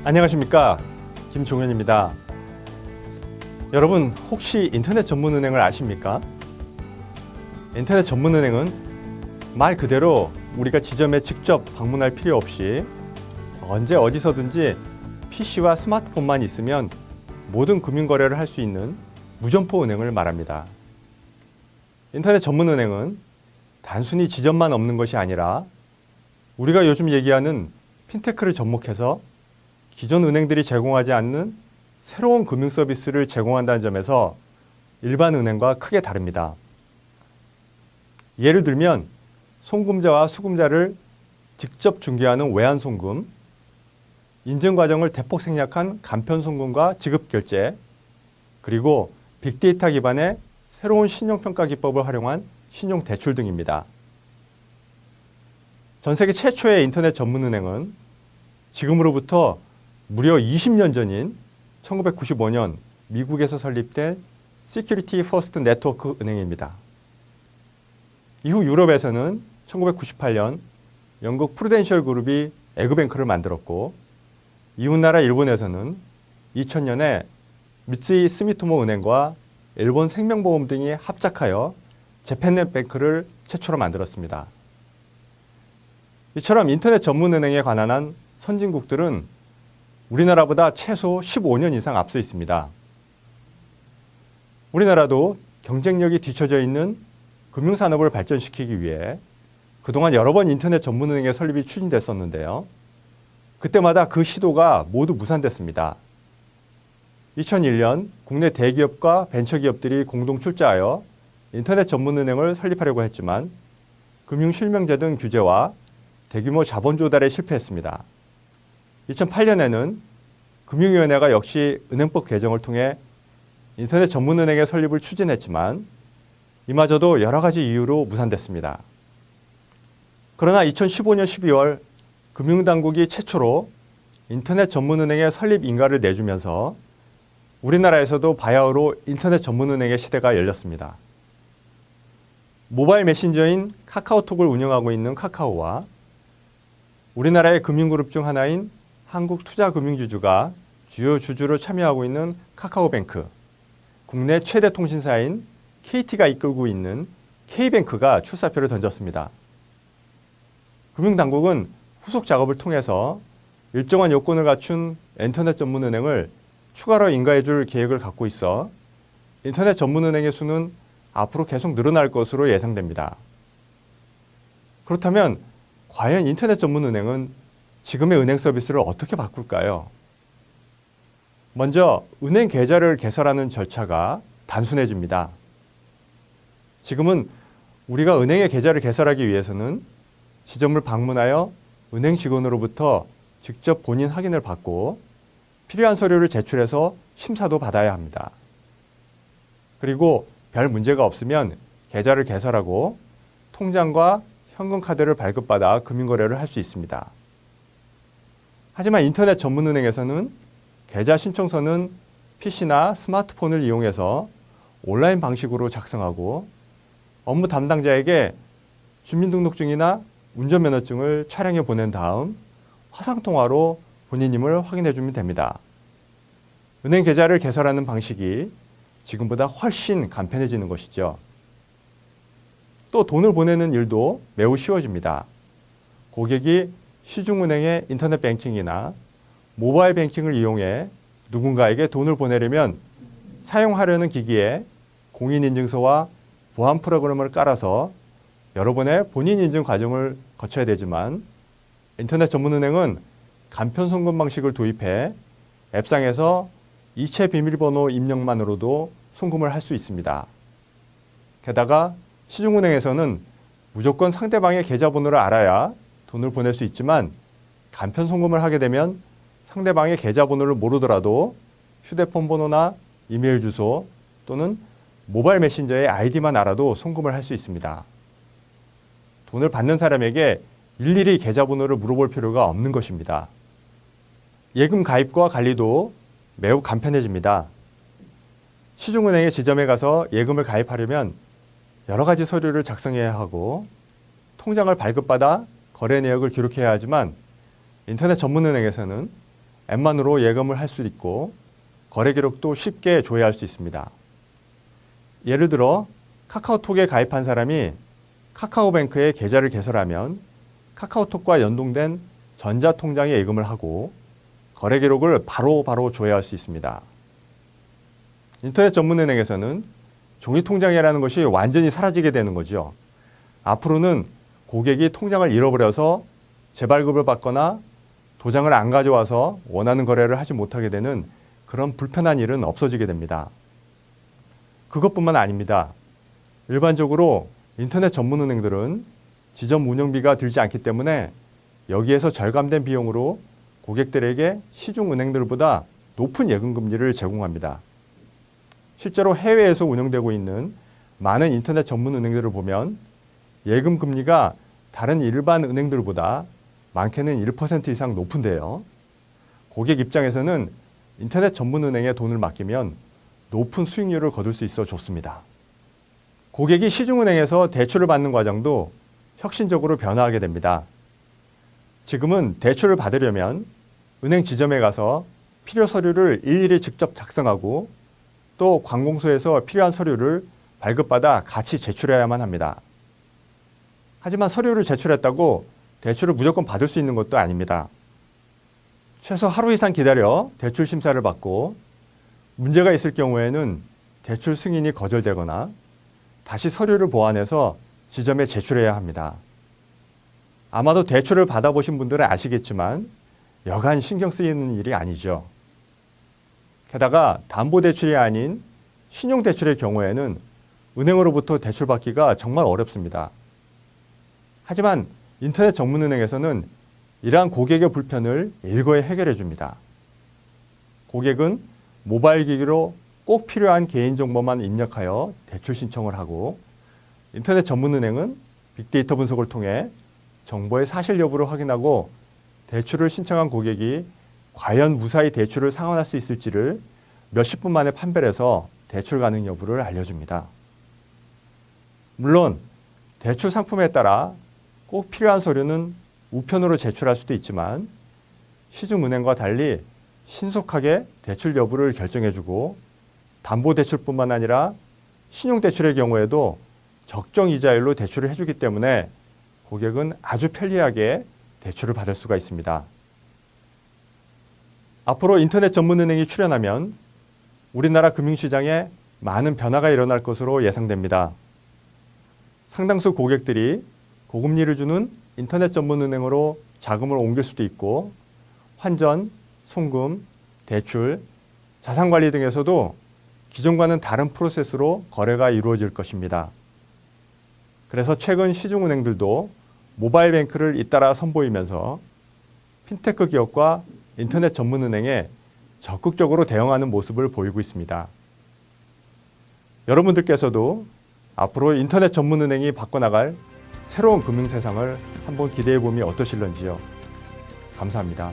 안녕하십니까, 김종현입니다. 여러분, 혹시 인터넷 전문은행을 아십니까? 인터넷 전문은행은 말 그대로 우리가 지점에 직접 방문할 필요 없이 언제 어디서든지 PC와 스마트폰만 있으면 모든 금융거래를 할 수 있는 무점포 은행을 말합니다. 인터넷 전문은행은 단순히 지점만 없는 것이 아니라 우리가 요즘 얘기하는 핀테크를 접목해서 기존 은행들이 제공하지 않는 새로운 금융 서비스를 제공한다는 점에서 일반 은행과 크게 다릅니다. 예를 들면 송금자와 수금자를 직접 중개하는 외환송금, 인증 과정을 대폭 생략한 간편송금과 지급결제, 그리고 빅데이터 기반의 새로운 신용평가 기법을 활용한 신용대출 등입니다. 전 세계 최초의 인터넷 전문은행은 지금으로부터 무려 20년 전인 1995년 미국에서 설립된 시큐리티 퍼스트 네트워크 은행입니다. 이후 유럽에서는 1998년 영국 프루덴셜 그룹이 에그뱅크를 만들었고, 이웃나라 일본에서는 2000년에 미쓰이 스미토모 은행과 일본 생명보험 등이 합작하여 재팬넷뱅크를 최초로 만들었습니다. 이처럼 인터넷 전문은행에 관한 한 선진국들은 우리나라보다 최소 15년 이상 앞서 있습니다. 우리나라도 경쟁력이 뒤처져 있는 금융산업을 발전시키기 위해 그동안 여러 번 인터넷 전문은행의 설립이 추진됐었는데요. 그때마다 그 시도가 모두 무산됐습니다. 2001년 국내 대기업과 벤처기업들이 공동 출자하여 인터넷 전문은행을 설립하려고 했지만 금융실명제 등 규제와 대규모 자본 조달에 실패했습니다. 2008년에는 금융위원회가 역시 은행법 개정을 통해 인터넷 전문은행의 설립을 추진했지만 이마저도 여러 가지 이유로 무산됐습니다. 그러나 2015년 12월 금융당국이 최초로 인터넷 전문은행의 설립 인가를 내주면서 우리나라에서도 바야흐로 인터넷 전문은행의 시대가 열렸습니다. 모바일 메신저인 카카오톡을 운영하고 있는 카카오와 우리나라의 금융그룹 중 하나인 한국투자금융지주가 주요 주주로 참여하고 있는 카카오뱅크, 국내 최대 통신사인 KT가 이끌고 있는 K뱅크가 출사표를 던졌습니다. 금융당국은 후속 작업을 통해서 일정한 요건을 갖춘 인터넷 전문은행을 추가로 인가해줄 계획을 갖고 있어 인터넷 전문은행의 수는 앞으로 계속 늘어날 것으로 예상됩니다. 그렇다면 과연 인터넷 전문은행은 지금의 은행 서비스를 어떻게 바꿀까요? 먼저 은행 계좌를 개설하는 절차가 단순해집니다. 지금은 우리가 은행에 계좌를 개설하기 위해서는 지점을 방문하여 은행 직원으로부터 직접 본인 확인을 받고 필요한 서류를 제출해서 심사도 받아야 합니다. 그리고 별 문제가 없으면 계좌를 개설하고 통장과 현금카드를 발급받아 금융거래를 할 수 있습니다. 하지만 인터넷 전문은행에서는 계좌 신청서는 PC나 스마트폰을 이용해서 온라인 방식으로 작성하고 업무 담당자에게 주민등록증이나 운전면허증을 촬영해 보낸 다음 화상통화로 본인임을 확인해 주면 됩니다. 은행 계좌를 개설하는 방식이 지금보다 훨씬 간편해지는 것이죠. 또 돈을 보내는 일도 매우 쉬워집니다. 고객이 시중은행의 인터넷 뱅킹이나 모바일 뱅킹을 이용해 누군가에게 돈을 보내려면 사용하려는 기기에 공인인증서와 보안 프로그램을 깔아서 여러 번의 본인 인증 과정을 거쳐야 되지만 인터넷 전문은행은 간편 송금 방식을 도입해 앱상에서 이체 비밀번호 입력만으로도 송금을 할 수 있습니다. 게다가 시중은행에서는 무조건 상대방의 계좌번호를 알아야 돈을 보낼 수 있지만 간편 송금을 하게 되면 상대방의 계좌번호를 모르더라도 휴대폰 번호나 이메일 주소 또는 모바일 메신저의 아이디만 알아도 송금을 할 수 있습니다. 돈을 받는 사람에게 일일이 계좌번호를 물어볼 필요가 없는 것입니다. 예금 가입과 관리도 매우 간편해집니다. 시중은행의 지점에 가서 예금을 가입하려면 여러 가지 서류를 작성해야 하고 통장을 발급받아 거래 내역을 기록해야 하지만 인터넷 전문은행에서는 앱만으로 예금을 할 수 있고 거래 기록도 쉽게 조회할 수 있습니다. 예를 들어 카카오톡에 가입한 사람이 카카오뱅크에 계좌를 개설하면 카카오톡과 연동된 전자통장에 예금을 하고 거래 기록을 바로 조회할 수 있습니다. 인터넷 전문은행에서는 종이통장이라는 것이 완전히 사라지게 되는 거죠. 앞으로는 고객이 통장을 잃어버려서 재발급을 받거나 도장을 안 가져와서 원하는 거래를 하지 못하게 되는 그런 불편한 일은 없어지게 됩니다. 그것뿐만 아닙니다. 일반적으로 인터넷 전문은행들은 지점 운영비가 들지 않기 때문에 여기에서 절감된 비용으로 고객들에게 시중은행들보다 높은 예금금리를 제공합니다. 실제로 해외에서 운영되고 있는 많은 인터넷 전문은행들을 보면 예금금리가 다른 일반 은행들보다 많게는 1% 이상 높은데요. 고객 입장에서는 인터넷 전문은행에 돈을 맡기면 높은 수익률을 거둘 수 있어 좋습니다. 고객이 시중은행에서 대출을 받는 과정도 혁신적으로 변화하게 됩니다. 지금은 대출을 받으려면 은행 지점에 가서 필요 서류를 일일이 직접 작성하고 또 관공서에서 필요한 서류를 발급받아 같이 제출해야만 합니다. 하지만 서류를 제출했다고 대출을 무조건 받을 수 있는 것도 아닙니다. 최소 하루 이상 기다려 대출 심사를 받고 문제가 있을 경우에는 대출 승인이 거절되거나 다시 서류를 보완해서 지점에 제출해야 합니다. 아마도 대출을 받아보신 분들은 아시겠지만 여간 신경 쓰이는 일이 아니죠. 게다가 담보대출이 아닌 신용대출의 경우에는 은행으로부터 대출받기가 정말 어렵습니다. 하지만 인터넷 전문은행에서는 이러한 고객의 불편을 일거에 해결해 줍니다. 고객은 모바일 기기로 꼭 필요한 개인정보만 입력하여 대출 신청을 하고 인터넷 전문은행은 빅데이터 분석을 통해 정보의 사실 여부를 확인하고 대출을 신청한 고객이 과연 무사히 대출을 상환할 수 있을지를 몇십 분 만에 판별해서 대출 가능 여부를 알려줍니다. 물론 대출 상품에 따라 꼭 필요한 서류는 우편으로 제출할 수도 있지만 시중은행과 달리 신속하게 대출 여부를 결정해주고 담보대출뿐만 아니라 신용대출의 경우에도 적정 이자율로 대출을 해주기 때문에 고객은 아주 편리하게 대출을 받을 수가 있습니다. 앞으로 인터넷 전문은행이 출현하면 우리나라 금융시장에 많은 변화가 일어날 것으로 예상됩니다. 상당수 고객들이 고금리를 주는 인터넷 전문은행으로 자금을 옮길 수도 있고 환전, 송금, 대출, 자산관리 등에서도 기존과는 다른 프로세스로 거래가 이루어질 것입니다. 그래서 최근 시중은행들도 모바일 뱅크를 잇따라 선보이면서 핀테크 기업과 인터넷 전문은행에 적극적으로 대응하는 모습을 보이고 있습니다. 여러분들께서도 앞으로 인터넷 전문은행이 바꿔나갈 새로운 금융세상을 한번 기대해 보면 어떠실런지요. 감사합니다.